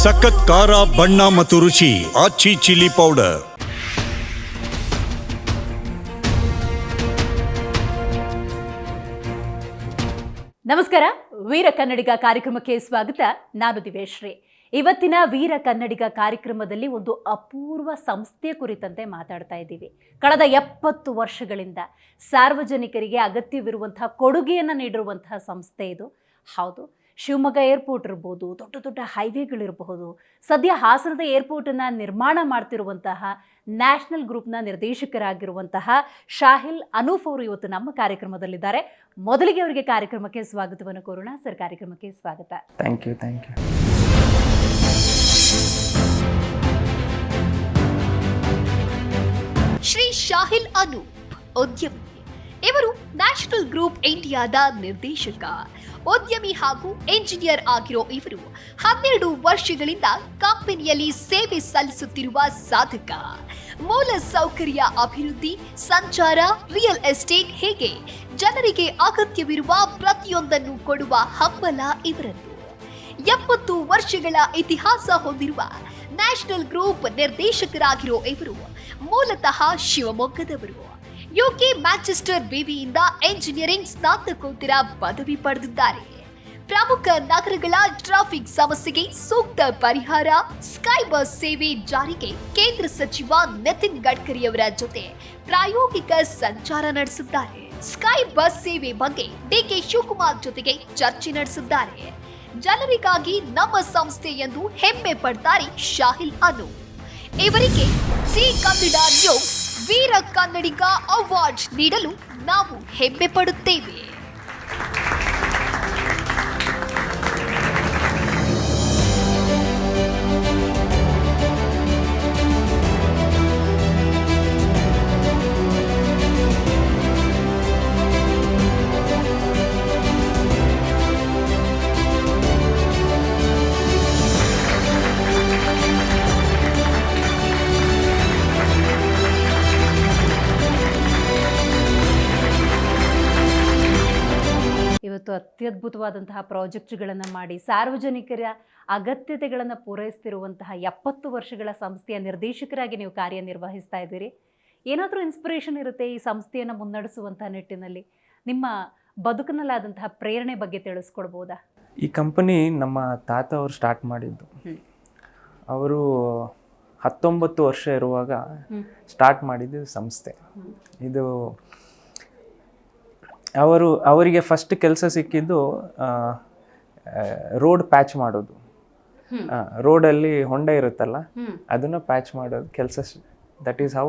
ಸಖತ್ ಖಾರ ಬಣ್ಣ ಮತ್ತು ರುಚಿ ಆಚಿ ಚಿಲ್ಲಿ ಪೌಡರ್. ನಮಸ್ಕಾರ, ವೀರ ಕನ್ನಡಿಗ ಕಾರ್ಯಕ್ರಮಕ್ಕೆ ಸ್ವಾಗತ. ನಾನು ದಿವೇಶ್ರೀ. ಇವತ್ತಿನ ವೀರ ಕನ್ನಡಿಗ ಕಾರ್ಯಕ್ರಮದಲ್ಲಿ ಒಂದು ಅಪೂರ್ವ ಸಂಸ್ಥೆ ಕುರಿತಂತೆ ಮಾತಾಡ್ತಾ ಇದ್ದೀವಿ. ಕಳೆದ 70 ವರ್ಷಗಳಿಂದ ಸಾರ್ವಜನಿಕರಿಗೆ ಅಗತ್ಯವಿರುವಂತಹ ಕೊಡುಗೆಯನ್ನು ನೀಡಿರುವಂತಹ ಸಂಸ್ಥೆ ಇದು. ಹೌದು, ಶಿವಮೊಗ್ಗ ಏರ್ಪೋರ್ಟ್ ಇರ್ಬೋದು, ದೊಡ್ಡ ದೊಡ್ಡ ಹೈವೇಗಳಿರಬಹುದು, ಸದ್ಯ ಹಾಸನದ ಏರ್ಪೋರ್ಟನ್ನು ನಿರ್ಮಾಣ ಮಾಡ್ತಿರುವಂತಹ ನ್ಯಾಷನಲ್ ಗ್ರೂಪ್ನ ನಿರ್ದೇಶಕರಾಗಿರುವಂತಹ ಶಾಹಿಲ್ ಅನೂಫ್ ಅವರು ಇವತ್ತು ನಮ್ಮ ಕಾರ್ಯಕ್ರಮದಲ್ಲಿದ್ದಾರೆ. ಮೊದಲಿಗೆ ಅವರಿಗೆ ಕಾರ್ಯಕ್ರಮಕ್ಕೆ ಸ್ವಾಗತವನ್ನು ಕೋರೋಣ. ಸರ್, ಕಾರ್ಯಕ್ರಮಕ್ಕೆ ಸ್ವಾಗತ. Thank you. ಶ್ರೀ ಶಾಹಿಲ್ ಅನೂಪ್ ಉದ್ಯಮಿ. ಇವರು ನ್ಯಾಷನಲ್ ಗ್ರೂಪ್ ಇಂಡಿಯಾದ ನಿರ್ದೇಶಕ, ಉದ್ಯಮಿ ಹಾಗೂ ಎಂಜಿನಿಯರ್ ಆಗಿರೋ ಇವರು 12 ವರ್ಷಗಳಿಂದ ಕಂಪನಿಯಲ್ಲಿ ಸೇವೆ ಸಲ್ಲಿಸುತ್ತಿರುವ ಸಾಧಕ. ಮೂಲ ಸೌಕರ್ಯ ಅಭಿವೃದ್ಧಿ, ಸಂಚಾರ, ರಿಯಲ್ ಎಸ್ಟೇಟ್ ಹೀಗೆ ಜನರಿಗೆ ಅಗತ್ಯವಿರುವ ಪ್ರತಿಯೊಂದನ್ನು ಕೊಡುವ ಹಂಬಲ ಇವರದ್ದು. 70 ವರ್ಷಗಳ ಇತಿಹಾಸ ಹೊಂದಿರುವ ನ್ಯಾಷನಲ್ ಗ್ರೂಪ್ ನಿರ್ದೇಶಕರಾಗಿರೋ ಇವರು ಮೂಲತಃ ಶಿವಮೊಗ್ಗದವರು. ಯುಕೆ ಮ್ಯಾಂಚೆಸ್ಟರ್ ವಿವಿಯಿಂದ ಎಂಜಿನಿಯರಿಂಗ್ ಸ್ನಾತಕೋತ್ತರ ಪದವಿ ಪಡೆದಿದ್ದಾರೆ. ಪ್ರಮುಖ ನಗರಗಳ ಟ್ರಾಫಿಕ್ ಸಮಸ್ಯೆಗೆ ಸೂಕ್ತ ಪರಿಹಾರ, ಸ್ಕೈ ಬಸ್ ಸೇವೆ ಜಾರಿಗೆ ಕೇಂದ್ರ ಸಚಿವ ನಿತಿನ್ ಗಡ್ಕರಿಯವರ ಜೊತೆ ಪ್ರಾಯೋಗಿಕ ಸಂಚಾರ ನಡೆಸಿದ್ದಾರೆ. ಸ್ಕೈ ಬಸ್ ಸೇವೆ ಬಗ್ಗೆ ಡಿಕೆ ಶಿವಕುಮಾರ್ ಜೊತೆಗೆ ಚರ್ಚೆ ನಡೆಸಿದ್ದಾರೆ. ಜನರಿಗಾಗಿ ನಮ್ಮ ಸಂಸ್ಥೆ ಎಂದು ಹೆಮ್ಮೆ ಪಡ್ತಾರೆ ಶಾಹಿಲ್ ಅನೂಪ್. ಇವರಿಗೆ ಜಿ ಕನ್ನಡ ನ್ಯೂಸ್ ವೀರ ಕನ್ನಡಿಗ ಅವಾರ್ಡ್ ನೀಡಲು ನಾವು ಹೆಮ್ಮೆ ಪಡುತ್ತೇವೆ. ಇವತ್ತು ಅತ್ಯದ್ಭುತವಾದಂತಹ ಪ್ರಾಜೆಕ್ಟ್ಗಳನ್ನು ಮಾಡಿ ಸಾರ್ವಜನಿಕರ ಅಗತ್ಯತೆಗಳನ್ನು ಪೂರೈಸ್ತಿರುವಂತಹ 70 ವರ್ಷಗಳ ಸಂಸ್ಥೆಯ ನಿರ್ದೇಶಕರಾಗಿ ನೀವು ಕಾರ್ಯನಿರ್ವಹಿಸ್ತಾ ಇದ್ದೀರಿ. ಏನಾದರೂ ಇನ್ಸ್ಪಿರೇಷನ್ ಇರುತ್ತೆ ಈ ಸಂಸ್ಥೆಯನ್ನು ಮುನ್ನಡೆಸುವಂತಹ ನಿಟ್ಟಿನಲ್ಲಿ? ನಿಮ್ಮ ಬದುಕಿನಲ್ಲಾದಂತಹ ಪ್ರೇರಣೆ ಬಗ್ಗೆ ತಿಳಿಸ್ಕೊಡ್ಬೋದಾ? ಈ ಕಂಪನಿ ನಮ್ಮ ತಾತ ಅವರು ಸ್ಟಾರ್ಟ್ ಮಾಡಿದ್ದು. ಅವರು 19 ವರ್ಷ ಇರುವಾಗ ಸ್ಟಾರ್ಟ್ ಮಾಡಿದ್ದು ಸಂಸ್ಥೆ ಇದು. ಅವರಿಗೆ ಫಸ್ಟ್ ಕೆಲಸ ಸಿಕ್ಕಿದ್ದು ರೋಡ್ ಪ್ಯಾಚ್ ಮಾಡೋದು. ರೋಡಲ್ಲಿ ಹೊಂಡ ಇರುತ್ತಲ್ಲ, ಅದನ್ನು ಪ್ಯಾಚ್ ಮಾಡೋದು ಕೆಲಸ. ದಟ್ ಈಸ್ ಹೌ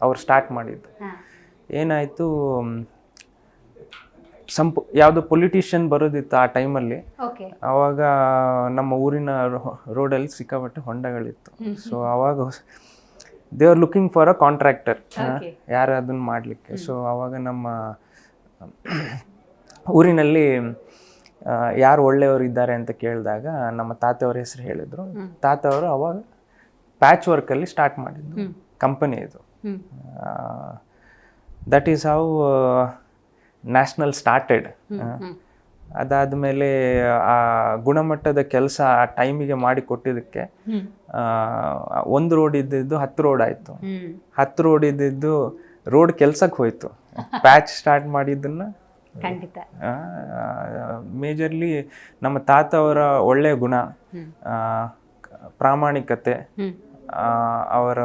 ಅವ್ರು ಸ್ಟಾರ್ಟ್ ಮಾಡಿದ್ದು. ಏನಾಯಿತು, ಯಾವುದೋ ಪೊಲಿಟಿಷಿಯನ್ ಬರೋದಿತ್ತು ಆ ಟೈಮಲ್ಲಿ. ಆವಾಗ ನಮ್ಮ ಊರಿನ ರೋಡಲ್ಲಿ ಸಿಕ್ಕಾಪಟ್ಟೆ ಹೊಂಡಗಳಿತ್ತು. ಸೊ ಆವಾಗ they are looking for a contractor, ಯಾರು ಅದನ್ನು ಮಾಡಲಿಕ್ಕೆ. ಸೊ ಆವಾಗ ನಮ್ಮ ಊರಿನಲ್ಲಿ ಯಾರು ಒಳ್ಳೆಯವರು ಇದ್ದಾರೆ ಅಂತ ಕೇಳಿದಾಗ ನಮ್ಮ ತಾತವ್ರ ಹೆಸರು ಹೇಳಿದ್ರು. ತಾತವರು ಅವಾಗ ಪ್ಯಾಚ್ ವರ್ಕಲ್ಲಿ ಸ್ಟಾರ್ಟ್ ಮಾಡಿದ್ದು ಕಂಪನಿ ಇದು. That is how national started. ಅದಾದಮೇಲೆ ಆ ಗುಣಮಟ್ಟದ ಕೆಲಸ ಆ ಟೈಮಿಗೆ ಮಾಡಿ ಕೊಟ್ಟಿದ್ದಕ್ಕೆ 1 ರೋಡ್ ಇದ್ದಿದ್ದು 10 ರೋಡ್ ಆಯಿತು. 10 ರೋಡ್ ಇದ್ದಿದ್ದು ರೋಡ್ ಕೆಲ್ಸಕ್ಕೆ ಹೋಯ್ತು. ಪ್ಯಾಚ್ ಸ್ಟಾರ್ಟ್ ಮಾಡಿದ್ದನ್ನ ಖಂಡಿತ ಮೇಜರ್ಲಿ ನಮ್ಮ ತಾತ ಅವರ ಒಳ್ಳೆಯ ಗುಣ, ಪ್ರಾಮಾಣಿಕತೆ, ಅವರ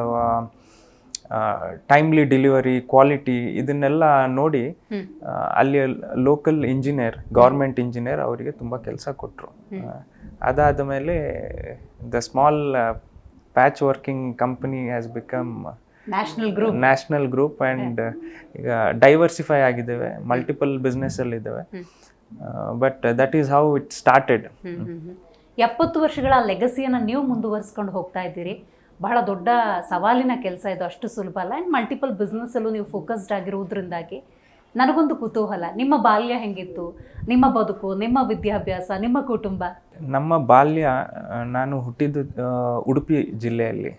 ಟೈಮ್ಲಿ ಡೆಲಿವರಿ, ಕ್ವಾಲಿಟಿ, ಇದನ್ನೆಲ್ಲ ನೋಡಿ ಅಲ್ಲಿ ಲೋಕಲ್ ಇಂಜಿನಿಯರ್, ಗೌರ್ಮೆಂಟ್ ಇಂಜಿನಿಯರ್ ಅವರಿಗೆ ತುಂಬ ಕೆಲಸ ಕೊಟ್ಟರು. ಅದಾದ ಮೇಲೆ the small patch working company has become national group and ಈಗ ಡೈವರ್ಸಿಫೈ ಆಗಿದ್ದೇವೆ, ಮಲ್ಟಿಪಲ್ ಬಿಸ್ನೆಸ್ಸಲ್ಲಿ ಇದ್ದೇವೆ. But that is how it started. 70 ವರ್ಷಗಳ ಲೆಗಸಿಯನ್ನು ನೀವು ಮುಂದುವರಿಸ್ಕೊಂಡು ಹೋಗ್ತಾ ಇದ್ದೀರಿ. ಬಹಳ ದೊಡ್ಡ ಸವಾಲಿನ ಕೆಲಸ ಇದು, ಅಷ್ಟು ಸುಲಭ ಅಲ್ಲ. ಆ್ಯಂಡ್ ಮಲ್ಟಿಪಲ್ ಬಿಸ್ನೆಸ್ಸಲ್ಲೂ ನೀವು ಫೋಕಸ್ಡ್ ಆಗಿರುವುದರಿಂದಾಗಿ ನನಗೊಂದು ಕುತೂಹಲ, ನಿಮ್ಮ ಬಾಲ್ಯ ಹೆಂಗಿತ್ತು? ನಿಮ್ಮ ಬದುಕು, ನಿಮ್ಮ ವಿದ್ಯಾಭ್ಯಾಸ, ನಿಮ್ಮ ಕುಟುಂಬ? ನಮ್ಮ ಬಾಲ್ಯ, ನಾನು ಹುಟ್ಟಿದ್ದು ಉಡುಪಿ ಜಿಲ್ಲೆಯಲ್ಲಿ,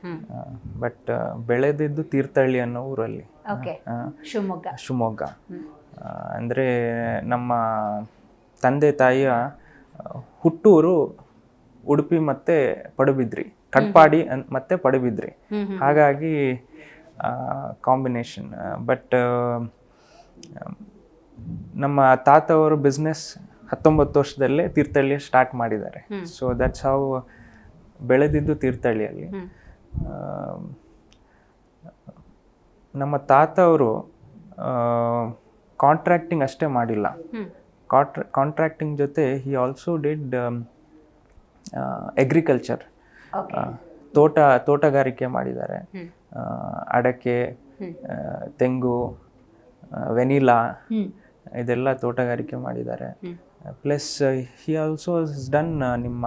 ಬಟ್ ಬೆಳೆದಿದ್ದು ತೀರ್ಥಹಳ್ಳಿ ಅನ್ನೋ ಊರಲ್ಲಿ, ಶಿವಮೊಗ್ಗ. ಅಂದರೆ ನಮ್ಮ ತಂದೆ ತಾಯಿಯ ಹುಟ್ಟೂರು ಉಡುಪಿ ಮತ್ತು ಪಡುಬಿದ್ರಿ, ಕಟ್ಪಾಡಿ ಮತ್ತು ಪಡುಬಿದ್ರಿ, ಹಾಗಾಗಿ ಕಾಂಬಿನೇಷನ್. ಬಟ್ ನಮ್ಮ ತಾತ ಅವರು ಬಿಸ್ನೆಸ್ 19 ವರ್ಷದಲ್ಲೇ ತೀರ್ಥಹಳ್ಳಿ ಸ್ಟಾರ್ಟ್ ಮಾಡಿದ್ದಾರೆ. ಸೊ ದಟ್ಸ್ ಹೌ ಬೆಳೆದಿದ್ದು ತೀರ್ಥಹಳ್ಳಿಯಲ್ಲಿ. ನಮ್ಮ ತಾತ ಅವರು ಕಾಂಟ್ರಾಕ್ಟಿಂಗ್ ಅಷ್ಟೇ ಮಾಡಿಲ್ಲ, ಕಾಂಟ್ರಾಕ್ಟಿಂಗ್ ಜೊತೆ ಹಿ ಆಲ್ಸೋ ಡಿಡ್ ಅಗ್ರಿಕಲ್ಚರ್, ತೋಟಗಾರಿಕೆ ಮಾಡಿದ್ದಾರೆ. ಅಡಕೆ, ತೆಂಗು, ವೆನಿಲಾ ಇದೆಲ್ಲ ತೋಟಗಾರಿಕೆ ಮಾಡಿದ್ದಾರೆ. ಪ್ಲಸ್ ಹಿ ಆಲ್ಸೋ ಡನ್ ನಿಮ್ಮ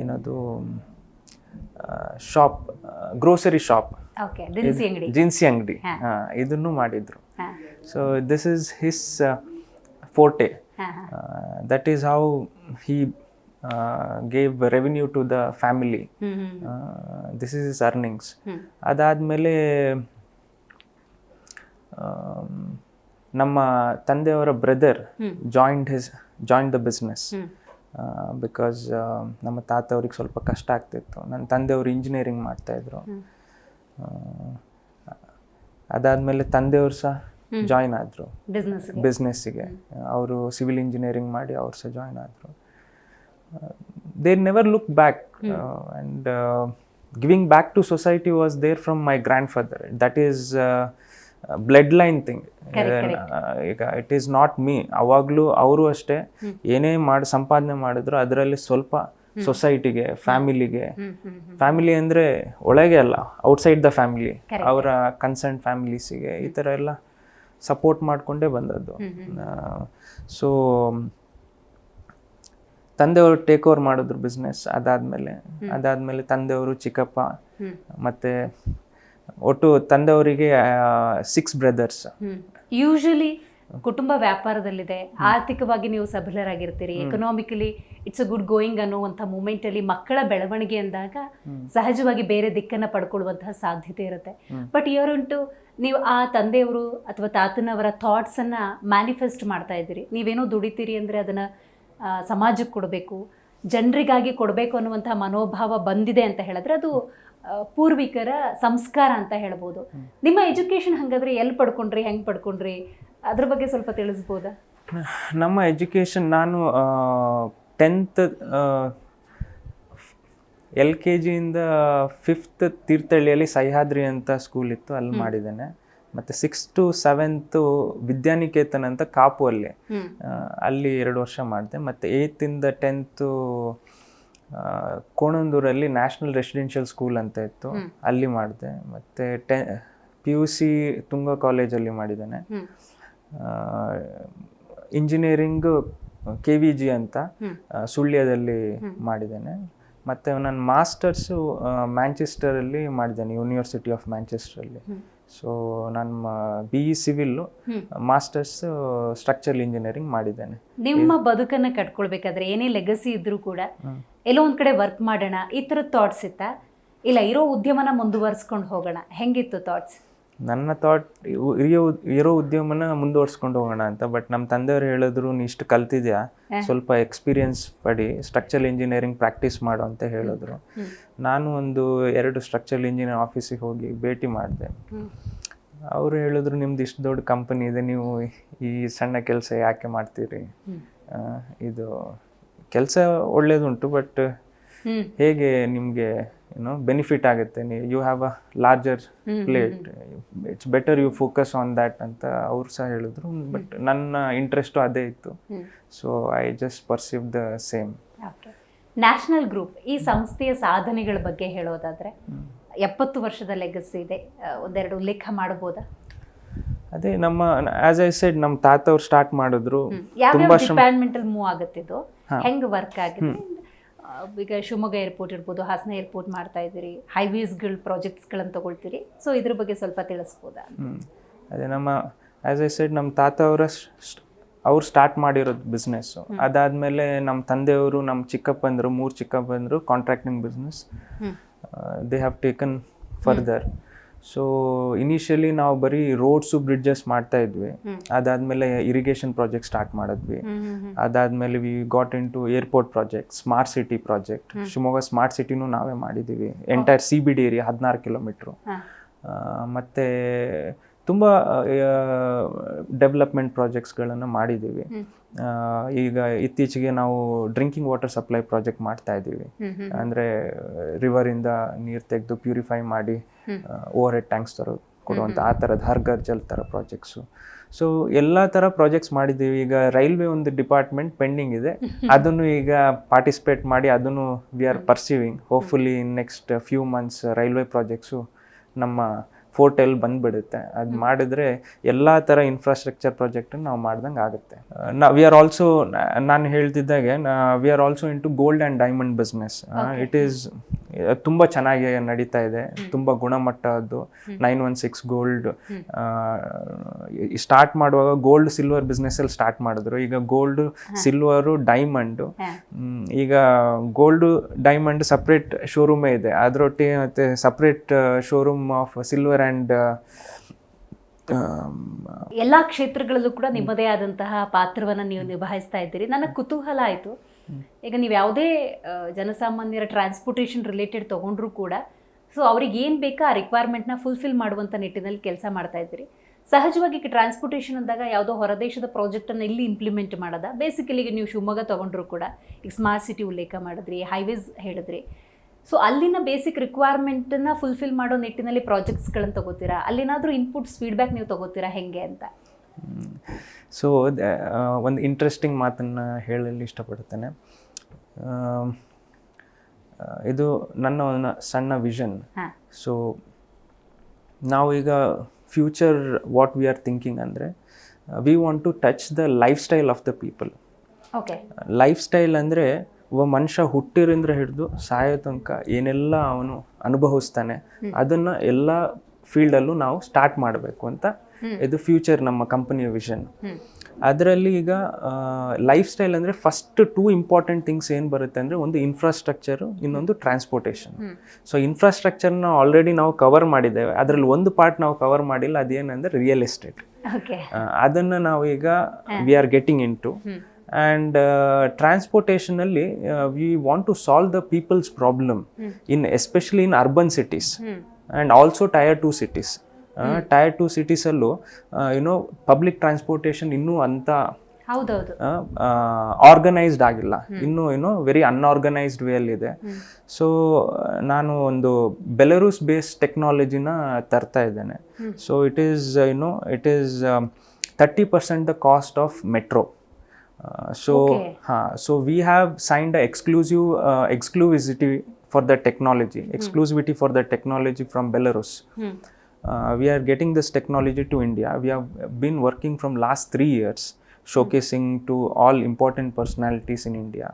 ಏನದು ಶಾಪ್, ಗ್ರೋಸರಿ ಶಾಪ್, ದಿನಸಿ ಅಂಗಡಿ, ಇದನ್ನು ಮಾಡಿದ್ರು. So this is his forte. That is how he gave revenue to the family. This is his earnings. ಅದಾದಮೇಲೆ ನಮ್ಮ ತಂದೆಯವರ brother join the business because ನಮ್ಮ ತಾತ ಅವ್ರಿಗೆ ಸ್ವಲ್ಪ ಕಷ್ಟ ಆಗ್ತಿತ್ತು. ನನ್ನ ತಂದೆಯವರು ಇಂಜಿನಿಯರಿಂಗ್ ಮಾಡ್ತಾಯಿದ್ರು. ಅದಾದಮೇಲೆ ತಂದೆಯವರು ಸಹ ಜಾಯಿನ್ ಆದರು ಬಿಸ್ನೆಸ್ಸಿಗೆ. ಅವರು ಸಿವಿಲ್ ಇಂಜಿನಿಯರಿಂಗ್ ಮಾಡಿ ಅವ್ರು ಸಹ ಜಾಯಿನ್ ಆದರು. They never look back and giving back to society was there from my grandfather. That is blood line thing. ಈಗ ಇಟ್ ಈಸ್ ನಾಟ್ ಮೀ. ಅವಾಗಲೂ ಅವರು ಅಷ್ಟೇ ಏನೇ ಸಂಪಾದನೆ ಮಾಡಿದ್ರು ಅದರಲ್ಲಿ ಸ್ವಲ್ಪ ಸೊಸೈಟಿಗೆ, ಫ್ಯಾಮಿಲಿ ಅಂದರೆ ಒಳಗೆ ಅಲ್ಲ, ಔಟ್ಸೈಡ್ ದ ಫ್ಯಾಮಿಲಿ, ಅವರ ಕನ್ಸರ್ನ್ ಫ್ಯಾಮಿಲೀಸಿಗೆ ಈ ಥರ ಎಲ್ಲ ಸಪೋರ್ಟ್ ಮಾಡಿಕೊಂಡೇ ಬಂದದ್ದು. ಸೊ ತಂದೆಯವರು ಟೇಕ್ ಓವರ್ ಮಾಡಿದ್ರು ಬಿಸ್ನೆಸ್. ಅದಾದಮೇಲೆ ತಂದೆಯವರು, ಚಿಕ್ಕಪ್ಪ ಮತ್ತು ಒಟ್ಟು ತಂದೆಯವರಿಗೆ 6 ಬ್ರದರ್ಸ್. ಯೂಶಲಿ ಕುಟುಂಬ ವ್ಯಾಪಾರದಲ್ಲಿದೆ, ಆರ್ಥಿಕವಾಗಿ ನೀವು ಸಬಲರಾಗಿರ್ತೀರಿ, economically it's a good going ಅನ್ನುವಂಥ ಮೂಮೆಂಟಲ್ಲಿ ಮಕ್ಕಳ ಬೆಳವಣಿಗೆ ಅಂದಾಗ ಸಹಜವಾಗಿ ಬೇರೆ ದಿಕ್ಕನ್ನು ಪಡ್ಕೊಳ್ಳುವಂತಹ ಸಾಧ್ಯತೆ ಇರುತ್ತೆ. ಬಟ್ ಇವರುಂಟು ನೀವು ಆ ತಂದೆಯವರು ಅಥವಾ ತಾತನವರ ಥಾಟ್ಸನ್ನು ಮ್ಯಾನಿಫೆಸ್ಟ್ ಮಾಡ್ತಾ ಇದ್ದೀರಿ. ನೀವೇನೋ ದುಡಿತೀರಿ ಅಂದರೆ ಅದನ್ನು ಸಮಾಜಕ್ಕೆ ಕೊಡಬೇಕು, ಜನರಿಗಾಗಿ ಕೊಡಬೇಕು ಅನ್ನುವಂಥ ಮನೋಭಾವ ಬಂದಿದೆ ಅಂತ ಹೇಳಿದ್ರೆ ಅದು ಪೂರ್ವಿಕರ ಸಂಸ್ಕಾರ ಅಂತ ಹೇಳ್ಬೋದು. ನಿಮ್ಮ ಎಜುಕೇಷನ್ ಹಾಗಾದ್ರೆ ಎಲ್ಲಿ ಪಡ್ಕೊಂಡ್ರಿ, ಹೆಂಗೆ ಪಡ್ಕೊಂಡ್ರಿ, ಅದ್ರ ಬಗ್ಗೆ ಸ್ವಲ್ಪ ತಿಳಿಸ್ಬೋದಾ? ನಮ್ಮ ಎಜುಕೇಷನ್ ನಾನು 10th LKG ಇಂದ 5th ತೀರ್ಥಹಳ್ಳಿಯಲ್ಲಿ ಸಹ್ಯಾದ್ರಿ ಅಂತ ಸ್ಕೂಲ್ ಇತ್ತು, ಅಲ್ಲಿ ಮಾಡಿದ್ದೇನೆ. ಮತ್ತು 6th to 7th ವಿದ್ಯಾನಿಕೇತನ್ ಅಂತ ಕಾಪು ಅಲ್ಲಿ 2 ವರ್ಷ ಮಾಡಿದೆ. ಮತ್ತು 8th ಇಂದ 10th ಕೋಣಂದೂರಲ್ಲಿ ನ್ಯಾಷನಲ್ ರೆಸಿಡೆನ್ಷಿಯಲ್ ಸ್ಕೂಲ್ ಅಂತ ಇತ್ತು, ಅಲ್ಲಿ ಮಾಡಿದೆ. ಮತ್ತು PUC ತುಂಗ ಕಾಲೇಜಲ್ಲಿ ಮಾಡಿದ್ದೇನೆ. ಇಂಜಿನಿಯರಿಂಗ್ KVG ಅಂತ ಸುಳ್ಯದಲ್ಲಿ ಮಾಡಿದ್ದೇನೆ. ಮತ್ತು ನನ್ನ ಮಾಸ್ಟರ್ಸು ಮ್ಯಾಂಚೆಸ್ಟರಲ್ಲಿ ಮಾಡಿದ್ದೇನೆ, ಯೂನಿವರ್ಸಿಟಿ ಆಫ್ ಮ್ಯಾಂಚೆಸ್ಟರಲ್ಲಿ. ಸೊ ನಾನು BE civil, masters structural engineering ಮಾಡಿದ್ದೇನೆ. ನಿಮ್ಮ ಬದುಕನ್ನು ಕಟ್ಕೊಳ್ಬೇಕಾದ್ರೆ ಏನೇ ಲೆಗಸಿ ಇದ್ರೂ ಕೂಡ ಎಲ್ಲೋ ಒಂದು ಕಡೆ ವರ್ಕ್ ಮಾಡೋಣ ಈ ಥರದ ಥಾಟ್ಸ್ ಇತ್ತಾ, ಇಲ್ಲ ಇರೋ ಉದ್ಯಮನ ಮುಂದುವರ್ಸ್ಕೊಂಡು ಹೋಗೋಣ, ಹೆಂಗಿತ್ತು ಥಾಟ್ಸ್? ನನ್ನ ಥಾಟ್ ಇರೋ ಉದ್ಯಮನ ಮುಂದುವರ್ಸ್ಕೊಂಡು ಹೋಗೋಣ ಅಂತ. ಬಟ್ ನಮ್ಮ ತಂದೆಯವರು ಹೇಳಿದ್ರು, ನೀ ಇಷ್ಟು ಕಲ್ತಿದ್ಯಾ, ಸ್ವಲ್ಪ ಎಕ್ಸ್ಪೀರಿಯನ್ಸ್ ಪಡಿ, ಸ್ಟ್ರಕ್ಚರಲ್ ಇಂಜಿನಿಯರಿಂಗ್ ಪ್ರಾಕ್ಟೀಸ್ ಮಾಡು ಅಂತ ಹೇಳಿದ್ರು. ನಾನು ಒಂದು 2 ಸ್ಟ್ರಕ್ಚರಲ್ ಇಂಜಿನಿಯರ್ ಆಫೀಸಿಗೆ ಹೋಗಿ ಭೇಟಿ ಮಾಡಿದೆ. ಅವರು ಹೇಳಿದ್ರು, ನಿಮ್ದು ಇಷ್ಟು ದೊಡ್ಡ ಕಂಪನಿ ಇದೆ, ನೀವು ಈ ಸಣ್ಣ ಕೆಲಸ ಯಾಕೆ ಮಾಡ್ತೀರಿ? ಇದು ಕೆಲಸ ಒಳ್ಳೇದುಂಟು, ಬಟ್ ಹೇಗೆ ನಿಮಗೆ ಬೆನಿಫಿಟ್ ಆಗುತ್ತೆ, you have a larger plate, it's better you focus on that ಅಂತ ಅವ್ರು ಸಹ ಹೇಳಿದ್ರು. ಬಟ್ ನನ್ನ ಇಂಟ್ರೆಸ್ಟು ಅದೇ ಇತ್ತು. So I just perceive the same. National group ಈ ಸಂಸ್ಥೆಯ ಸಾಧನೆಗಳ ಬಗ್ಗೆ ಹೇಳೋದಾದ್ರೆ 70 ವರ್ಷದ ಲೆಗಸಿ ಇದೆ, ಒಂದೆರಡು ಉಲ್ಲೇಖ ಮಾಡಬಹುದಾ? ಅದೇ ನಮ್ಮ ಆಸ್ ಐ ಸೆಡ್ ನಮ್ಮ ತಾತ ಅವ್ರು ಸ್ಟಾರ್ಟ್ ಮಾಡಿದ್ರು. ಯಾವ ಡಿಪಾರ್ಟ್ಮೆಂಟಲ್ ಮೂವ್ ಆಗುತ್ತಿದ್ದು, ಹೆಂಗ್ ವರ್ಕ್ ಆಗಿದೆ? ಈಗ ಶಿವಮೊಗ್ಗ ಏರ್ಪೋರ್ಟ್ ಇರ್ಬೋದು, ಹಾಸನ ಏರ್ಪೋರ್ಟ್ ಮಾಡ್ತಾ ಇದ್ದೀರಿ, ಹೈವೇಸ್ಗಳು ಪ್ರಾಜೆಕ್ಟ್ಸ್ಗಳನ್ನು ತಗೊಳ್ತೀರಿ. ಸೊ ಇದ್ರ ಬಗ್ಗೆ ಸ್ವಲ್ಪ ತಿಳಿಸ್ಬೋದಾ? ಅದೇ ನಮ್ಮ ಆಸ್ ಐ ಸೆಡ್ ನಮ್ಮ ತಾತ ಅವ್ರು ಸ್ಟಾರ್ಟ್ ಮಾಡಿರೋದು ಬಿಸ್ನೆಸ್ಸು. ಅದಾದಮೇಲೆ ನಮ್ಮ ತಂದೆಯವರು, ನಮ್ಮ ಚಿಕ್ಕಪ್ಪಂದರು, 3 ಚಿಕ್ಕಪ್ಪಂದರು contracting business they have taken further. So initially ನಾವು ಬರೀ ರೋಡ್ಸು ಬ್ರಿಡ್ಜಸ್ ಮಾಡ್ತಾ ಇದ್ವಿ. ಅದಾದಮೇಲೆ ಇರಿಗೇಷನ್ ಪ್ರಾಜೆಕ್ಟ್ ಸ್ಟಾರ್ಟ್ ಮಾಡಿದ್ವಿ. ಅದಾದಮೇಲೆ we got into airport project, smart city project. Shivamogga smart ಸಿಟಿನೂ ನಾವೇ ಮಾಡಿದ್ದೀವಿ. Entire CBD area 16 kilometres. ಮತ್ತು ತುಂಬ ಡೆವಲಪ್ಮೆಂಟ್ ಪ್ರಾಜೆಕ್ಟ್ಸ್ಗಳನ್ನು ಮಾಡಿದ್ದೀವಿ. ಈಗ ಇತ್ತೀಚೆಗೆ ನಾವು ಡ್ರಿಂಕಿಂಗ್ ವಾಟರ್ ಸಪ್ಲೈ ಪ್ರಾಜೆಕ್ಟ್ ಮಾಡ್ತಾ ಇದ್ದೀವಿ. ಅಂದರೆ ರಿವರಿಂದ ನೀರು ತೆಗೆದು ಪ್ಯೂರಿಫೈ ಮಾಡಿ ಓವರ್ ಹೆಡ್ ಟ್ಯಾಂಕ್ಸ್ ಥರ ಕೊಡುವಂಥ ಆ ಥರದ್ದು ಹರ್ ಘರ್ ಜಲ್ ಥರ ಪ್ರಾಜೆಕ್ಟ್ಸು. ಸೊ ಎಲ್ಲ ಥರ ಪ್ರಾಜೆಕ್ಟ್ಸ್ ಮಾಡಿದ್ದೀವಿ. ಈಗ ರೈಲ್ವೆ ಒಂದು ಡಿಪಾರ್ಟ್ಮೆಂಟ್ ಪೆಂಡಿಂಗ್ ಇದೆ, ಅದನ್ನು ಈಗ ಪಾರ್ಟಿಸಿಪೇಟ್ ಮಾಡಿ ಅದನ್ನು we are perceiving. Hopefully in next few months railway projects ನಮ್ಮ ಫೋರ್ಟಲ್ಲಿ ಬಂದುಬಿಡುತ್ತೆ. ಅದು ಮಾಡಿದ್ರೆ ಎಲ್ಲ ಥರ ಇನ್ಫ್ರಾಸ್ಟ್ರಕ್ಚರ್ ಪ್ರಾಜೆಕ್ಟನ್ನು ನಾವು ಮಾಡ್ದಂಗೆ ಆಗುತ್ತೆ. ವಿ ಆರ್ ಆಲ್ಸೋ, ನಾನು ಹೇಳ್ತಿದ್ದಾಗೆ we are also into gold and diamond business. It is ತುಂಬ ಚೆನ್ನಾಗಿ ನಡೀತಾ ಇದೆ, ತುಂಬ ಗುಣಮಟ್ಟದ್ದು. 916 ಗೋಲ್ಡ್ ಸ್ಟಾರ್ಟ್ ಮಾಡುವಾಗ ಗೋಲ್ಡ್ ಸಿಲ್ವರ್ ಬಿಸ್ನೆಸ್ಸಲ್ಲಿ ಸ್ಟಾರ್ಟ್ ಮಾಡಿದ್ರು. ಈಗ ಗೋಲ್ಡು ಸಿಲ್ವರು ಡೈಮಂಡು, ಈಗ ಗೋಲ್ಡು ಡೈಮಂಡ್ ಸಪ್ರೇಟ್ ಶೋರೂಮೇ ಇದೆ. ಅದರೊಟ್ಟಿಗೆ ಮತ್ತು separate showroom of silver and ಎಲ್ಲ ಕ್ಷೇತ್ರಗಳಲ್ಲೂ ಕೂಡ ನಿಮ್ಮದೇ ಆದಂತಹ ಪಾತ್ರವನ್ನು ನೀವು ನಿಭಾಯಿಸ್ತಾ ಇದ್ದೀರಿ. ನನಗೆ ಕುತೂಹಲ ಆಯಿತು, ಈಗ ನೀವು ಯಾವುದೇ ಜನಸಾಮಾನ್ಯರ ಟ್ರಾನ್ಸ್ಪೋರ್ಟೇಷನ್ ರಿಲೇಟೆಡ್ ತೊಗೊಂಡ್ರೂ ಕೂಡ ಸೊ ಅವ್ರಿಗೆ ಏನು ಬೇಕಾ ಆ ರಿಕ್ವೈರ್ಮೆಂಟ್ನ ಫುಲ್ಫಿಲ್ ಮಾಡುವಂಥ ನಿಟ್ಟಿನಲ್ಲಿ ಕೆಲಸ ಮಾಡ್ತಾ ಇದ್ದೀರಿ. ಸಹಜವಾಗಿ ಈಗ ಟ್ರಾನ್ಸ್ಪೋರ್ಟೇಷನ್ ಅಂದಾಗ ಯಾವುದೋ ಹೊರದೇಶದ ಪ್ರಾಜೆಕ್ಟನ್ನು ಇಲ್ಲಿ ಇಂಪ್ಲಿಮೆಂಟ್ ಮಾಡೋದ. ಬೇಸಿಕಲಿ ಈಗ ನೀವು ಶಿವಮೊಗ್ಗ ತೊಗೊಂಡ್ರು ಕೂಡ ಈಗ ಸ್ಮಾರ್ಟ್ ಸಿಟಿ ಉಲ್ಲೇಖ ಮಾಡಿದ್ರಿ, ಹೈವೇಸ್ ಹೇಳಿದ್ರಿ. ಸೊ ಅಲ್ಲಿನ ಬೇಸಿಕ್ ರಿಕ್ವೈರ್ಮೆಂಟನ್ನು ಫುಲ್ಫಿಲ್ ಮಾಡೋ ನಿಟ್ಟಿನಲ್ಲಿ ಪ್ರಾಜೆಕ್ಟ್ಸ್ಗಳನ್ನು ತೊಗೋತೀರಾ? ಅಲ್ಲೇನಾದರೂ ಇನ್ಪುಟ್ಸ್ ಫೀಡ್ಬ್ಯಾಕ್ ನೀವು ತೊಗೋತೀರಾ ಹೆಂಗೆ ಅಂತ? ಸೊ ಒಂದು ಇಂಟ್ರೆಸ್ಟಿಂಗ್ ಮಾತನ್ನು ಹೇಳಲು ಇಷ್ಟಪಡ್ತೇನೆ. ಇದು ನನ್ನ ಒಂದು ಸಣ್ಣ ವಿಷನ್. ಸೊ ನಾವು ಈಗ future what we are thinking ಅಂದರೆ we want to touch the lifestyle of the people. Okay, lifestyle ಅಂದರೆ ಒಬ್ಬ ಮನುಷ್ಯ ಹುಟ್ಟಿರಿಂದ ಹಿಡಿದು ಸಾಯೋ ತನಕ ಏನೆಲ್ಲ ಅವನು ಅನುಭವಿಸ್ತಾನೆ ಅದನ್ನು ಎಲ್ಲ ಫೀಲ್ಡಲ್ಲೂ ನಾವು ಸ್ಟಾರ್ಟ್ ಮಾಡಬೇಕು ಅಂತ ಇದು ಫ್ಯೂಚರ್ ನಮ್ಮ ಕಂಪನಿಯ ವಿಷನ್. ಅದರಲ್ಲಿ ಈಗ ಲೈಫ್ ಸ್ಟೈಲ್ ಅಂದರೆ ಫಸ್ಟ್ 2 ಇಂಪಾರ್ಟೆಂಟ್ ಥಿಂಗ್ಸ್ ಏನು ಬರುತ್ತೆ ಅಂದರೆ ಒಂದು ಇನ್ಫ್ರಾಸ್ಟ್ರಕ್ಚರು, ಇನ್ನೊಂದು ಟ್ರಾನ್ಸ್ಪೋರ್ಟೇಷನ್. ಸೊ ಇನ್ಫ್ರಾಸ್ಟ್ರಕ್ಚರ್ನ ಆಲ್ರೆಡಿ ನಾವು ಕವರ್ ಮಾಡಿದ್ದೇವೆ. ಅದರಲ್ಲಿ ಒಂದು ಪಾರ್ಟ್ ನಾವು ಕವರ್ ಮಾಡಿಲ್ಲ, ಅದೇನಂದರೆ ರಿಯಲ್ ಎಸ್ಟೇಟ್. ಅದನ್ನು ನಾವು ಈಗ we are getting into. And transportation alli we want to solve the people's problem especially in urban cities and also tier 2 cities. Tier 2 cities allu public transportation ಇನ್ನೂ ಅಂತ organised ಆಗಿಲ್ಲ, ಇನ್ನೂ very unorganised way ಅಲ್ಲಿ ಇದೆ. So ನಾನು ಒಂದು ಬೆಲರೂಸ್ based ಟೆಕ್ನಾಲಜಿನ ತರ್ತಾ ಇದ್ದೇನೆ. So it is 30% the cost of metro. So we have signed a exclusivity for the technology from Belarus. We are getting this technology to India. We have been working from last 3 years showcasing to all important personalities in India.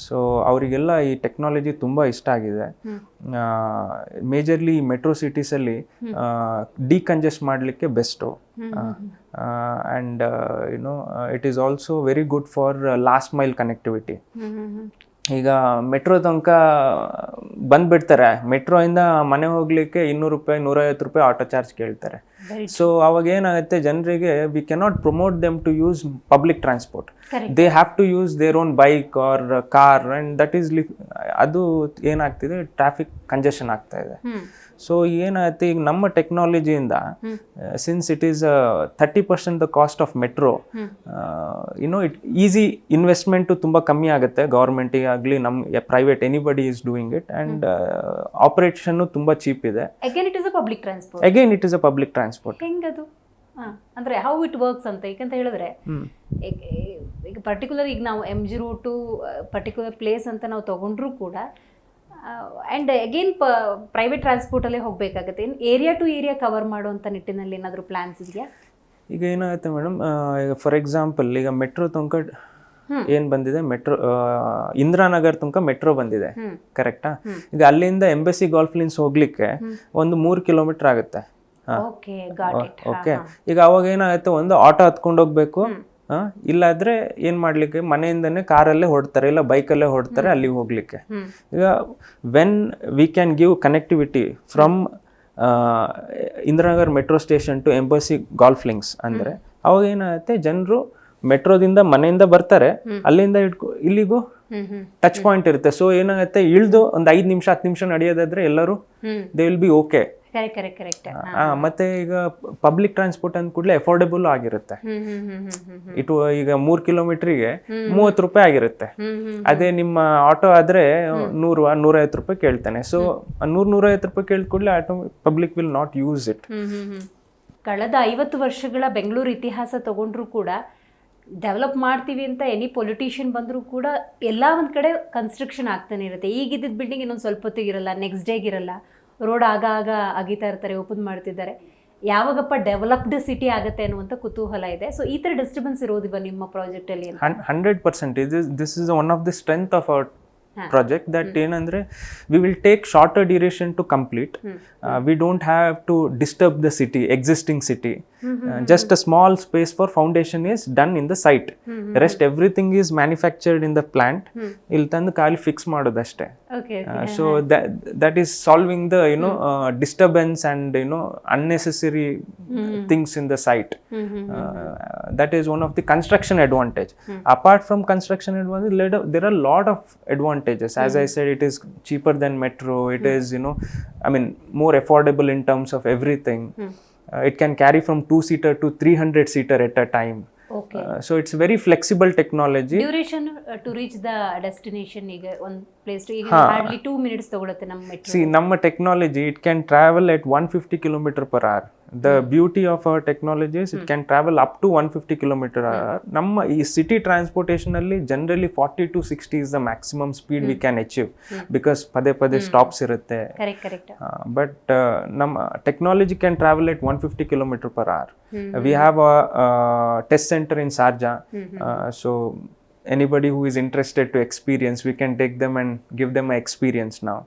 So ಅವರಿಗೆಲ್ಲ ಈ technology ತುಂಬ ಇಷ್ಟ ಆಗಿದೆ. Majorly metro ಸಿಟೀಸಲ್ಲಿ decongest ಮಾಡಲಿಕ್ಕೆ best. And it is also very good for last mile connectivity. ಈಗ metro ತನಕ ಬಂದುಬಿಡ್ತಾರೆ, ಮೆಟ್ರೋಯಿಂದ ಮನೆ ಹೋಗಲಿಕ್ಕೆ 200 ರೂಪಾಯಿ 150 ರೂಪಾಯಿ ಆಟೋ ಚಾರ್ಜ್ ಕೇಳ್ತಾರೆ. ಸೊ ಅವಾಗ ಏನಾಗುತ್ತೆ, ಜನರಿಗೆ we cannot promote them to use public transport. They have to use their own bike or car and that is ಅದು ಏನಾಗ್ತಿದೆ, ಟ್ರಾಫಿಕ್ ಕಂಜೆಷನ್ ಆಗ್ತಾ ಇದೆ. ಸೊ ಏನಾಗುತ್ತೆ, ಈಗ ನಮ್ಮ ಟೆಕ್ನಾಲಜಿಯಿಂದ since it is 30% the cost of metro, it is investment ತುಂಬ ಕಮ್ಮಿ ಆಗುತ್ತೆ. ಗೌರ್ಮೆಂಟಿಗೆ ಆಗಲಿ ನಮ್ಮ private anybody is doing it. And operation ತುಂಬ ಚೀಪ್ ಇದೆ. Again it is a public transport. ಹೆಂಗದು ಅಂದರೆ ಹೌ ಇಟ್ ವರ್ಕ್ಸ್ ಅಂತ ಏಕಂತ ಹೇಳಿದ್ರೆ, ಈಗ ಪರ್ಟಿಕ್ಯುಲರ್ ಈಗ ನಾವು MG ರೂಟು ಪರ್ಟಿಕ್ಯುಲರ್ ಪ್ಲೇಸ್ ಅಂತ ನಾವು ತೊಗೊಂಡ್ರೂ ಕೂಡ ಆ್ಯಂಡ್ ಅಗೇನ್ ಪ್ರೈವೇಟ್ ಟ್ರಾನ್ಸ್ಪೋರ್ಟಲ್ಲೇ ಹೋಗಬೇಕಾಗತ್ತೆ. ಏರಿಯಾ ಟು ಏರಿಯಾ ಕವರ್ ಮಾಡುವಂಥ ನಿಟ್ಟಿನಲ್ಲಿ ಏನಾದರೂ ಪ್ಲ್ಯಾನ್ಸ್ ಇದೆಯಾ? ಈಗ ಏನಾಗುತ್ತೆ ಮೇಡಮ್, ಈಗ ಫಾರ್ ಎಕ್ಸಾಂಪಲ್ ಈಗ ಮೆಟ್ರೋ ತನಕ ಏನು ಬಂದಿದೆ, ಮೆಟ್ರೋ ಇಂದಿರಾನಗರ್ ತನಕ ಮೆಟ್ರೋ ಬಂದಿದೆ, ಕರೆಕ್ಟಾ? ಈಗ ಅಲ್ಲಿಂದ ಎಂಬಸಿ ಗಾಲ್ಫ್ ಲಿನ್ಸ್ ಹೋಗ್ಲಿಕ್ಕೆ ಒಂದು 3 ಕಿಲೋಮೀಟರ್ ಆಗುತ್ತೆ. ಓಕೆ, ಈಗ ಅವಾಗ ಏನಾಗುತ್ತೆ, ಒಂದು ಆಟೋ ಹತ್ಕೊಂಡು ಹೋಗ್ಬೇಕು, ಇಲ್ಲಾದ್ರೆ ಏನ್ ಮಾಡ್ಲಿಕ್ಕೆ ಮನೆಯಿಂದನೇ ಕಾರಲ್ಲೇ ಹೊಡ್ತಾರೆ, ಇಲ್ಲ ಬೈಕಲ್ಲೇ ಹೊಡ್ತಾರೆ ಅಲ್ಲಿಗೆ ಹೋಗ್ಲಿಕ್ಕೆ. ಈಗ when we can give connectivity from Indiranagar metro station to Embassy Golf Links ಅಂದರೆ ಅವಾಗ ಏನಾಗುತ್ತೆ, ಜನರು ಮೆಟ್ರೋದಿಂದ ಮನೆಯಿಂದ ಬರ್ತಾರೆ, ಅಲ್ಲಿಂದ ಇಲ್ಲಿಗೂ ಟಚ್ ಪಾಯಿಂಟ್ ಇರುತ್ತೆ. ಸೊ ಏನಾಗುತ್ತೆ, ಇಳ್ದು ಒಂದು 5 ನಿಮಿಷ 10 ನಿಮಿಷ ನಡೆಯೋದಾದ್ರೆ ಎಲ್ಲರೂ ದೇ ವಿಲ್ ಬಿ ಓಕೆ. ಮತ್ತೆ ಈಗ ಪಬ್ಲಿಕ್ ಟ್ರಾನ್ಸ್ಪೋರ್ಟ್ ಅಂದ ಕೂಡಲೇ ಅಫೋರ್ಡೆಬಲ್ ಆಗಿರುತ್ತೆ. ಈಗ 3 ಕಿಲೋಮೀಟರ್ಗೆ 30 ರೂಪಾಯಿ ಆಗಿರುತ್ತೆ. ಅದೇ ನಿಮ್ಮ ಆಟೋ ಆದ್ರೆ 100-150 ರೂಪಾಯಿ ಕೇಳ್ತಾನೆ. ಸೊ 100-150 ರೂಪಾಯಿ ಕೇಳಿದ ಕೂಡಲೇ auto public will not use it. ಕಳೆದ 50 ವರ್ಷಗಳ ಬೆಂಗಳೂರು ಇತಿಹಾಸ ತಗೊಂಡ್ರು ಕೂಡ ಡೆವಲಪ್ ಮಾಡ್ತೀವಿ ಅಂತ ಎನಿ ಪೊಲಿಟಿಷಿಯನ್ ಬಂದರೂ ಕೂಡ ಎಲ್ಲ ಒಂದು ಕಡೆ ಕನ್ಸ್ಟ್ರಕ್ಷನ್ ಆಗ್ತಾನೆ ಇರುತ್ತೆ. ಈಗಿದ್ದ ಬಿಲ್ಡಿಂಗ್ ಇನ್ನೊಂದು ಸ್ವಲ್ಪ ಹೊತ್ತಿಗಿರಲ್ಲ, ನೆಕ್ಸ್ಟ್ ಡೇಗಿರಲ್ಲ, ರೋಡ್ ಆಗ ಅಗಿತಾ ಇರ್ತಾರೆ, ಓಪನ್ ಮಾಡ್ತಿದ್ದಾರೆ. ಯಾವಾಗಪ್ಪ ಡೆವಲಪ್ಡ್ ಸಿಟಿ ಆಗುತ್ತೆ ಅನ್ನುವಂಥ ಕುತೂಹಲ ಇದೆ. ಸೊ ಈ ಥರ ಡಿಸ್ಟರ್ಬೆನ್ಸ್ ಇರೋದಿವ ನಿಮ್ಮ ಪ್ರಾಜೆಕ್ಟಲ್ಲಿ? 100%. This is one of the strength of our project that ಏನಂದ್ರೆ we will take shorter duration to complete. We don't have to disturb the city, existing city. Just a small space for foundation is done in the site. Rest everything is manufactured in the plant. ಇಲ್ಲಿ ತಂದು ಖಾಲಿ fix ಮಾಡೋದಷ್ಟೇ. So that is solving the disturbance and unnecessary things in the site. That is one of the construction advantage. Apart from construction advantage, there are a lot of advantages. As I said, it is cheaper than metro. It is more affordable in terms of everything. It can carry from 2-seater to 300-seater at a time. Okay. So it's very flexible technology. Duration to reach the destination, ಈಗ ಒಂದು place to ಈಗ hardly 2 minutes ತಗೊಳುತ್ತೆ ನಮ್ಮ metro. See, ನಮ್ಮ technology, it can travel at 150 km/h. The beauty of our technology is it can travel up to 150 km/h. ನಮ್ಮ ಈ city transportation ಅಲ್ಲಿ generally 40 to 60 is the maximum speed we can achieve, because ಪದೇ stops ಇರುತ್ತೆ. Correct. But ನಮ್ಮ technology can travel at 150 km/h. We have a test center in Sharjah. So anybody who is interested to experience, we can take them and give them an experience now.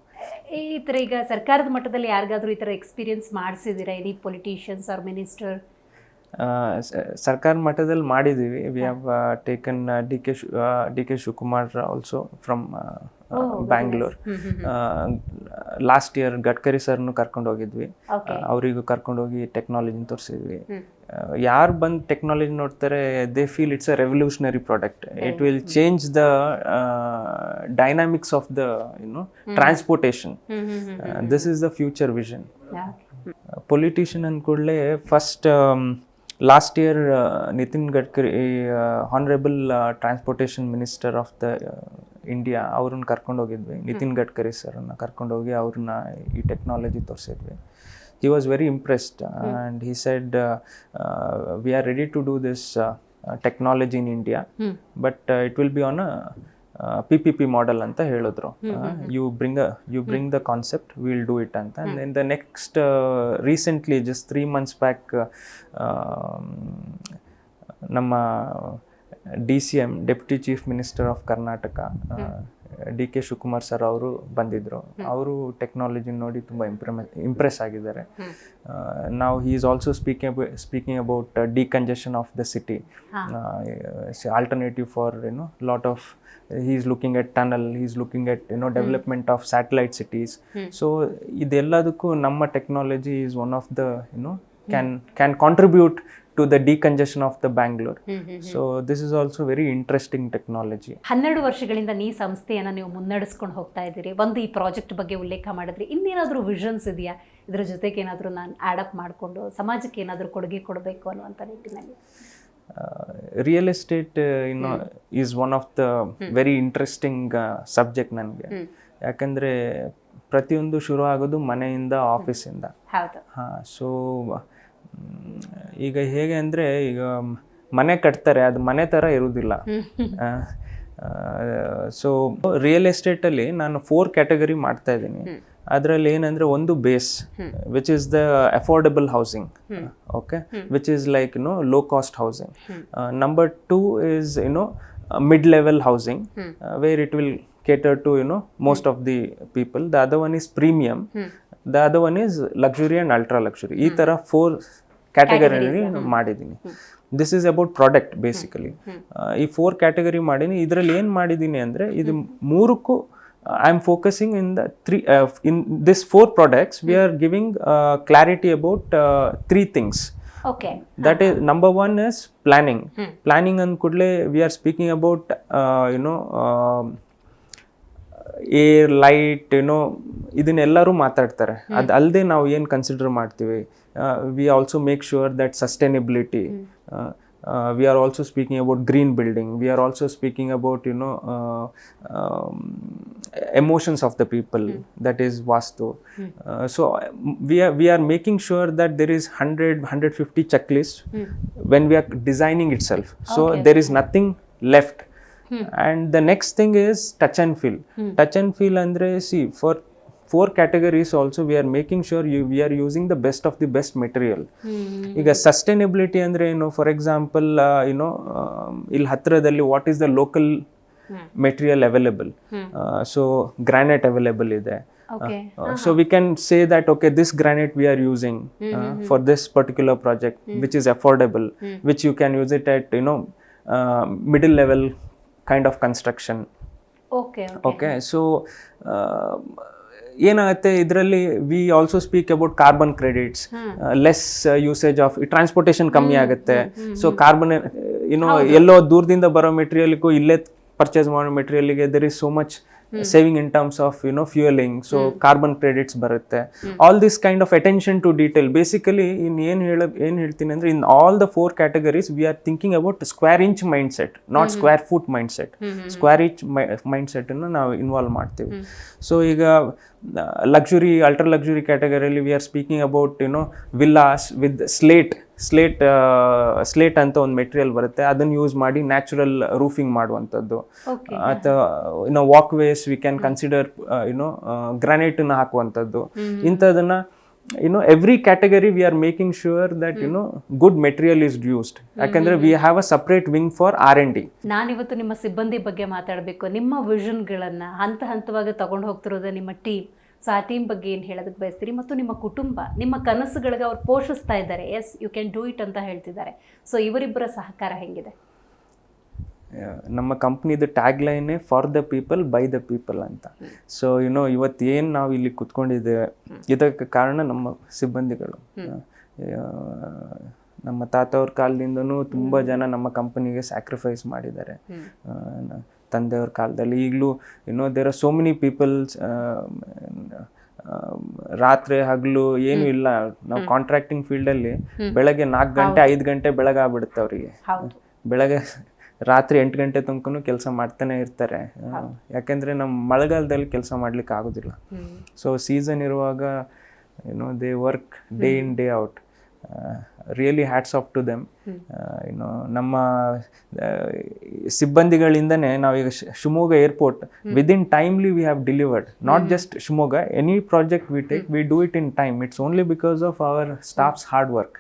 ಈ ಥರ ಈಗ ಸರ್ಕಾರದ ಮಟ್ಟದಲ್ಲಿ ಯಾರಿಗಾದ್ರೂ ಈ ಥರ experience ಮಾಡಿಸಿದ್ದೀರಾ, ಎನಿ ಪೊಲಿಟಿಷಿಯನ್ಸ್ ಆರ್ ಮಿನಿಸ್ಟರ್? ಸರ್ಕಾರ ಮಟ್ಟದಲ್ಲಿ ಮಾಡಿದ್ದೀವಿ. We have taken D K Shivakumar also from Bangalore. Last year Gadkari ಸರ್ನು ಕರ್ಕೊಂಡು ಹೋಗಿದ್ವಿ. ಅವರಿಗೂ ಕರ್ಕೊಂಡು ಹೋಗಿ ಟೆಕ್ನಾಲಜಿನ ತೋರಿಸಿದ್ವಿ. ಯಾರು ಬಂದು ಟೆಕ್ನಾಲಜಿ ನೋಡ್ತಾರೆ, they feel it's a revolutionary product. It will change the dynamics of the transportation. This is the future vision. Politician ಅಂದ ಕೂಡಲೇ first last year Nitin Gadkari, honourable transportation minister of the India, ಅವ್ರನ್ನ ಕರ್ಕೊಂಡು ಹೋಗಿದ್ವಿ. ನಿತಿನ್ ಗಡ್ಕರಿ ಸರ್ನ ಕರ್ಕೊಂಡು ಹೋಗಿ ಅವ್ರನ್ನ ಈ technology ತೋರಿಸಿದ್ವಿ. He was very impressed and he said, we are ready to do this technology in India, but it will be on a PPP model anta heludru. You bring the concept, we will do it anta. And then the next recently just 3 months back nama DCM, Deputy Chief Minister of Karnataka, D K Shivakumar sir ಅವರು ಬಂದಿದ್ದರು. ಅವರು technology ನೋಡಿ ತುಂಬ impress ಆಗಿದ್ದಾರೆ. ನಾವು he is also speaking about decongestion of the city, alternative for lot of, he is looking at tunnel, he is looking at development of satellite cities. So ಇದೆಲ್ಲದಕ್ಕೂ ನಮ್ಮ technology is one of the can contribute to the decongestion of the Bangalore. So this is also very interesting technology. 12 ವರ್ಷಗಳಿಂದ ಈ ಸಂಸ್ಥೆಯನ್ನು ನೀವು ಮುನ್ನಡೆಸ್ಕೊಂಡು ಹೋಗ್ತಾ ಇದ್ದೀರಿ. ಒಂದು ಈ ಪ್ರಾಜೆಕ್ಟ್ ಬಗ್ಗೆ ಉಲ್ಲೇಖ ಮಾಡಿದ್ರಿ, ಇನ್ನೇನಾದರೂ ವಿಷನ್ಸ್ ಇದೆಯಾ ಇದರ ಜೊತೆಗೆ ಏನಾದರೂ ನಾನು ಆ್ಯಡಪ್ ಮಾಡಿಕೊಂಡು ಸಮಾಜಕ್ಕೆ ಏನಾದರೂ ಕೊಡುಗೆ ಕೊಡಬೇಕು ಅನ್ನುವಂಥ ನಿಟ್ಟಿನಲ್ಲಿ? Real estate is one of the very interesting subject ನನಗೆ. ಯಾಕಂದರೆ ಪ್ರತಿಯೊಂದು ಶುರು ಆಗೋದು ಮನೆಯಿಂದ, ಆಫೀಸಿಂದ. ಸೊ ಈಗ ಹೇಗೆ ಅಂದರೆ, ಈಗ ಮನೆ ಕಟ್ತಾರೆ, ಅದು ಮನೆ ಥರ ಇರುವುದಿಲ್ಲ. ಸೊ ರಿಯಲ್ ಎಸ್ಟೇಟಲ್ಲಿ ನಾನು 4 ಕ್ಯಾಟಗರಿ ಮಾಡ್ತಾ ಇದ್ದೀನಿ. ಅದರಲ್ಲಿ ಏನಂದರೆ, ಒಂದು base which is the affordable housing, okay, which is like low cost housing. Number 2 is mid level housing, where it will cater to most of the people. The other one is premium. The other one is luxury and ultra luxury. ಈ ಥರ 4 category ಮಾಡಿದ್ದೀನಿ. This is about product basically. ಈ 4 category ಮಾಡೀನಿ. ಇದರಲ್ಲಿ ಏನು ಮಾಡಿದ್ದೀನಿ ಅಂದರೆ, ಇದು 3ಕ್ಕೂ I'm focusing in the in this 4 products. We are giving clarity about 3 things. Okay That is, number 1 is planning. Planning and kudle we are speaking about air, light, ಇದನ್ನೆಲ್ಲರೂ ಮಾತಾಡ್ತಾರೆ. ಅದು ಅಲ್ಲದೆ ನಾವು ಏನು ಕನ್ಸಿಡರ್ ಮಾಡ್ತೀವಿ, we also make sure that sustainability, we are also speaking about green building, we are also speaking about emotions of the people, that is vastu. So we are making sure that there is 150 checklists when we are designing itself, so there is nothing left. And the next thing is touch and feel. Touch and feel andre, see, for 4 categories also we are making sure we are using the best of the best material. Iga sustainability andre for example il hatradalli what is the local material available, so granite available ide. So we can say that okay, this granite we are using for this particular project, which is affordable, which you can use it at middle level kind of construction. Okay, so ಏನಾಗುತ್ತೆ ಇದರಲ್ಲಿ, we also speak about carbon credits, less usage of transportation ಕಮ್ಮಿ ಆಗುತ್ತೆ. So carbon ಎಲ್ಲೋ ದೂರದಿಂದ ಬರೋ ಮೆಟೀರಿಯಲ್ಗೂ ಇಲ್ಲೇ purchase ಮಾಡೋ ಮೆಟೀರಿಯಲ್ಗೆ there is so much saving in terms of fueling, so carbon credits barutte. All this kind of attention to detail, basically in ಏನು ಹೇಳ್ತೀನಿ ಅಂದರೆ, in all the 4 categories we are thinking about square inch mindset, not square foot mindset. Square inch mindset ಅನ್ನು ನಾವು involve ಮಾಡ್ತೀವಿ. So ಈಗ luxury, ultra luxury ಕ್ಯಾಟಗರಿಯಲ್ಲಿ we are speaking about villas with slate ಅಂತ ಒಂದು ಮೆಟೀರಿಯಲ್ ಬರುತ್ತೆ, ಅದನ್ನು use ಮಾಡಿ ನ್ಯಾಚುರಲ್ ರೂಫಿಂಗ್ ಮಾಡುವಂಥದ್ದು. ಅಥವಾ walkways we can consider ಗ್ರಾನೈಟನ್ನು ಹಾಕುವಂಥದ್ದು. ಇಂಥದನ್ನ every category we are making sure that good material is used. ಯಾಕಂದ್ರೆ we have a separate wing for R&D. ನಾನಿವತ್ತು ನಿಮ್ಮ ಸಿಬ್ಬಂದಿ ಬಗ್ಗೆ ಮಾತಾಡಬೇಕು. ನಿಮ್ಮ ವಿಷನ್ಗಳನ್ನು ಹಂತವಾಗಿ ತಗೊಂಡು ಹೋಗ್ತಿರೋದು ನಿಮ್ಮ ಟೀಮ್. ಸೊ ಆ ಟೀಮ್ ಬಗ್ಗೆ ಏನು ಹೇಳೋದಕ್ಕೆ ಬಯಸ್ತೀರಿ? ಮತ್ತು ನಿಮ್ಮ ಕುಟುಂಬ, ನಿಮ್ಮ ಕನಸುಗಳಿಗೆ ಅವ್ರು ಪೋಷಿಸ್ತಾ ಇದ್ದಾರೆ, yes you can do it ಅಂತ ಹೇಳ್ತಿದ್ದಾರೆ. ಸೊ ಇವರಿಬ್ಬರ ಸಹಕಾರ ಹೆಂಗಿದೆ? ನಮ್ಮ ಕಂಪ್ನಿದು ಟ್ಯಾಗ್ ಲೈನೇ for the people by the people ಅಂತ. ಸೊ ಇವತ್ತು ಏನು ನಾವು ಇಲ್ಲಿ ಕುತ್ಕೊಂಡಿದ್ದೇವೆ, ಇದಕ್ಕೆ ಕಾರಣ ನಮ್ಮ ಸಿಬ್ಬಂದಿಗಳು. ನಮ್ಮ ತಾತವ್ರ ಕಾಲದಿಂದನೂ ತುಂಬ ಜನ ನಮ್ಮ ಕಂಪನಿಗೆ ಸ್ಯಾಕ್ರಿಫೈಸ್ ಮಾಡಿದ್ದಾರೆ. ತಂದೆಯವ್ರ ಕಾಲದಲ್ಲಿ ಈಗಲೂ there are so many peoples. ರಾತ್ರಿ ಹಗಲು ಏನು ಇಲ್ಲ, ನಾವು ಕಾಂಟ್ರಾಕ್ಟಿಂಗ್ ಫೀಲ್ಡಲ್ಲಿ ಬೆಳಗ್ಗೆ 4 ಗಂಟೆ 5 ಗಂಟೆ ಬೆಳಗಾಗ್ಬಿಡುತ್ತೆ ಅವರಿಗೆ. ಬೆಳಗ್ಗೆ ರಾತ್ರಿ 8 ಗಂಟೆ ತನಕನೂ ಕೆಲಸ ಮಾಡ್ತಾನೆ ಇರ್ತಾರೆ. ಯಾಕೆಂದರೆ ನಮ್ಮ ಮಳೆಗಾಲದಲ್ಲಿ ಕೆಲಸ ಮಾಡ್ಲಿಕ್ಕೆ ಆಗೋದಿಲ್ಲ. ಸೊ ಸೀಸನ್ ಇರುವಾಗ they work day in day out. Really hats off to them. ನಮ್ಮ ಸಿಬ್ಬಂದಿಗಳಿಂದನೇ ನಾವೀಗ Shivamogga airport within timely we have delivered. Not just Shivamogga, any project we take we do it in time. It's only because of our staffs hard work.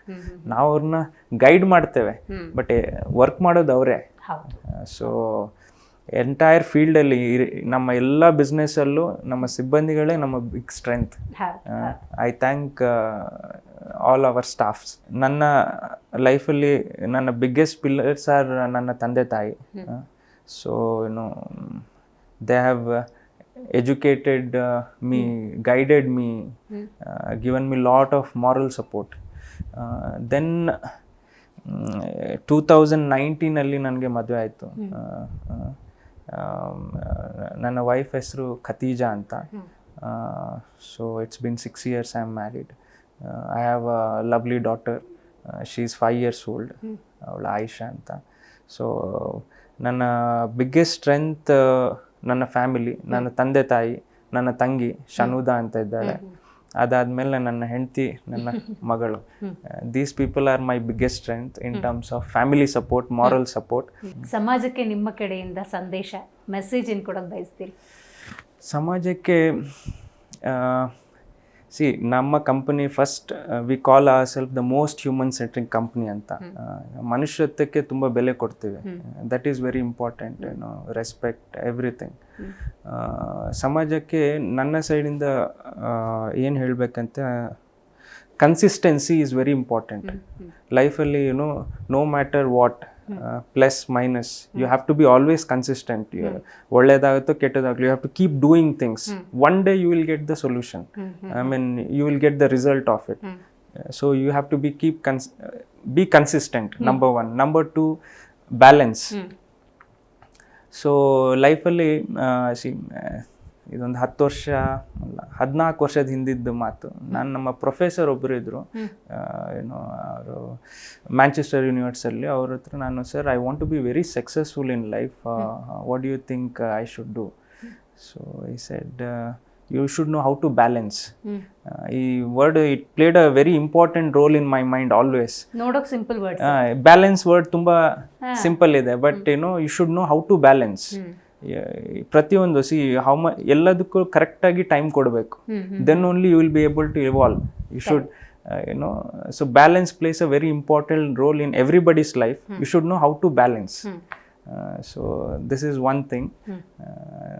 ನಾವು ಅವ್ರನ್ನ guide ಮಾಡ್ತೇವೆ, but work ಮಾಡೋದು ಅವರೇ. So entire ಫೀಲ್ಡಲ್ಲಿ ನಮ್ಮ ಎಲ್ಲ ಬಿಸ್ನೆಸ್ಸಲ್ಲೂ ನಮ್ಮ ಸಿಬ್ಬಂದಿಗಳೇ ನಮ್ಮ big strength. I thank all our staffs. ನನ್ನ ಲೈಫಲ್ಲಿ ನನ್ನ ಬಿಗ್ಗೆಸ್ಟ್ ಪಿಲ್ಲರ್ಸ್ ಆರ್ ನನ್ನ ತಂದೆ ತಾಯಿ. So they have educated me, guided me, given me lot of moral support. Then 2019 ನನಗೆ ಮದುವೆ ಆಯಿತು. ನನ್ನ ವೈಫ್ ಹೆಸರು ಖತೀಜಾ ಅಂತ. So it's been 6 years I am married. I have a lovely daughter. She is 5 years old. ಅವಳು ಆಯಿಷಾ ಅಂತ. So ನನ್ನ biggest strength ನನ್ನ ಫ್ಯಾಮಿಲಿ, ನನ್ನ ತಂದೆ ತಾಯಿ, ನನ್ನ ತಂಗಿ ಶನುದಾ ಅಂತ ಇದ್ದಾಳೆ. ಅದಾದಮೇಲೆ ನನ್ನ ಹೆಂಡತಿ, ನನ್ನ ಮಗಳು. These people are my biggest strength in terms of family support, moral support. ಸಮಾಜಕ್ಕೆ ನಿಮ್ಮ ಕಡೆಯಿಂದ ಸಂದೇಶ, ಮೆಸೇಜ್ ಏನು ಕೊಡೋದು ಬಯಸ್ತೀರಿ? ಸಮಾಜಕ್ಕೆ ಸಿ, ನಮ್ಮ company first we call ourselves the most human centric company ಅಂತ. ಮನುಷ್ಯತ್ವಕ್ಕೆ ತುಂಬ ಬೆಲೆ ಕೊಡ್ತೀವಿ. That is very important. Respect everything. ಸಮಾಜಕ್ಕೆ ನನ್ನ ಸೈಡಿಂದ ಏನು ಹೇಳಬೇಕಂತ, ಕನ್ಸಿಸ್ಟೆನ್ಸಿ ಈಸ್ ವೆರಿ ಇಂಪಾರ್ಟೆಂಟ್ ಲೈಫಲ್ಲಿ. No matter what, plus minus you have to be always consistent. ಒಳ್ಳೇದಾಗುತ್ತೋ ಕೆಟ್ಟದಾಗಲಿ, you have to keep doing things. One day you will get the solution. I mean you will get the result of it. So you have to be consistent, number one. Number two, balance. So ಲೈಫಲ್ಲಿ ಇದೊಂದು 10 ವರ್ಷ ಅಲ್ಲ 14 ವರ್ಷದ ಹಿಂದಿದ್ದು ಮಾತು. ನಮ್ಮ professor ಒಬ್ಬರು ಇದ್ದರು, ಏನೋ ಅವರು ಮ್ಯಾಂಚೆಸ್ಟರ್ ಯೂನಿವರ್ಸಿಟಿಯಲ್ಲಿ. ಅವ್ರ ಹತ್ರ ನಾನು, sir, I want to be very successful in life, what do you think I should do? So I said, you should know how to balance. ಈ word it played a very important role in my mind always. ನೋಡೋಕೆ simple word, balance word ತುಂಬಾ simple ಇದೆ, but you should know how to balance. ಪ್ರತಿಯೊಂದು ಎಲ್ಲದಕ್ಕೂ ಕರೆಕ್ಟಾಗಿ time ಕೊಡಬೇಕು. Then only you will be able to evolve. You should so balance plays a very important role in everybody's life. You should know how to balance. So this is one thing.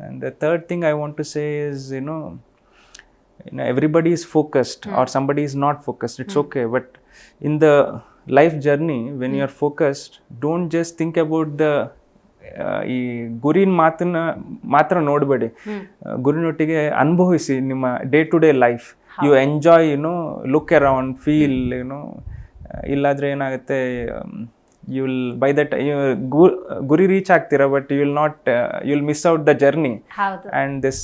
And the third thing I want to say is, everybody is focused or somebody is not focused. It's okay, but in the life journey, when you are focused, don't just think about the ಈ ಗುರಿನ ಮಾತ್ರ ನೋಡಬೇಡಿ. ಗುರಿನೊಟ್ಟಿಗೆ ಅನುಭವಿಸಿ ನಿಮ್ಮ day to day life. You enjoy, look around, feel, ಇಲ್ಲಾದ್ರೆ ಏನಾಗುತ್ತೆ, you will by that guri reach ಆಗ್ತೀರಾ, but you will miss out the journey. And this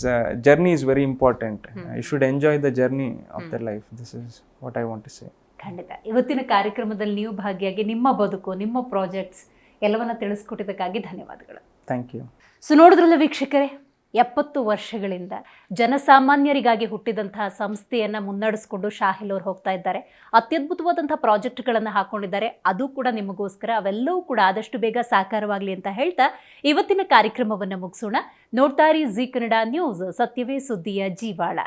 journey is very important. You should enjoy the journey of the life. This is what I want to say. ಖಂಡಿತ. ಇವತ್ತಿನ ಕಾರ್ಯಕ್ರಮದಲ್ಲಿ ನೀವು ಭಾಗಿಯಾಗಿ ನಿಮ್ಮ ಬದುಕು, ನಿಮ್ಮ projects ಎಲ್ಲವನ್ನ ತಿಳಿಸ್ಕೊಟ್ಟಿದ್ದಕ್ಕಾಗಿ ಧನ್ಯವಾದಗಳು. Thank you. ಸೊ ನೋಡಿದ್ರಲ್ಲ ವೀಕ್ಷಕರೇ, 70 ವರ್ಷಗಳಿಂದ ಜನಸಾಮಾನ್ಯರಿಗಾಗಿ ಹುಟ್ಟಿದಂತಹ ಸಂಸ್ಥೆಯನ್ನು ಮುನ್ನಡೆಸ್ಕೊಂಡು ಶಾಹಿಲ್ ಅವರು ಹೋಗ್ತಾ ಇದ್ದಾರೆ. ಅತ್ಯದ್ಭುತವಾದಂತಹ ಪ್ರಾಜೆಕ್ಟ್ಗಳನ್ನು ಹಾಕೊಂಡಿದ್ದಾರೆ. ಅದು ಕೂಡ ನಿಮಗೋಸ್ಕರ. ಅವೆಲ್ಲವೂ ಕೂಡ ಆದಷ್ಟು ಬೇಗ ಸಾಕಾರವಾಗಲಿ ಅಂತ ಹೇಳ್ತಾ ಇವತ್ತಿನ ಕಾರ್ಯಕ್ರಮವನ್ನು ಮುಗಿಸೋಣ. ನೋಡ್ತಾ ಇರಿ ಜೀ ಕನ್ನಡ ನ್ಯೂಸ್, ಸತ್ಯವೇ ಸುದ್ದಿಯ ಜೀವಾಳ.